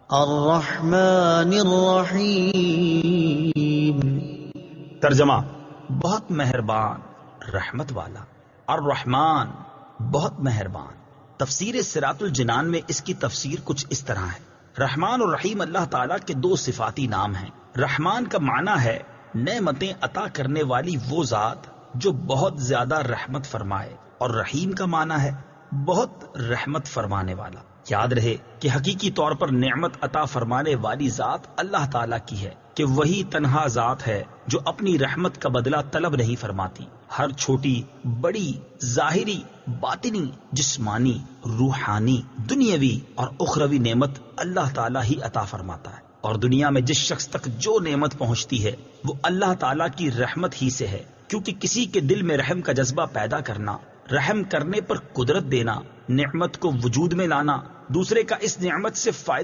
الرحمن الرحیم۔ ترجمہ: بہت مہربان رحمت والا، الرحمن بہت مہربان۔ تفسیر صراط الجنان میں اس کی تفسیر کچھ اس طرح ہے: رحمان اور رحیم اللہ تعالیٰ کے دو صفاتی نام ہیں۔ رحمان کا معنی ہے نعمتیں عطا کرنے والی وہ ذات جو بہت زیادہ رحمت فرمائے، اور رحیم کا معنی ہے بہت رحمت فرمانے والا۔ یاد رہے کہ حقیقی طور پر نعمت عطا فرمانے والی ذات اللہ تعالیٰ کی ہے، کہ وہی تنہا ذات ہے جو اپنی رحمت کا بدلہ طلب نہیں فرماتی۔ ہر چھوٹی بڑی، ظاہری، باطنی، جسمانی، روحانی، دنیاوی اور اخروی نعمت اللہ تعالیٰ ہی عطا فرماتا ہے، اور دنیا میں جس شخص تک جو نعمت پہنچتی ہے وہ اللہ تعالیٰ کی رحمت ہی سے ہے، کیونکہ کسی کے دل میں رحم کا جذبہ پیدا کرنا، رحم کرنے پر قدرت دینا، نعمت کو وجود میں لانا، دوسرے کا اس نعمت سے فائدہ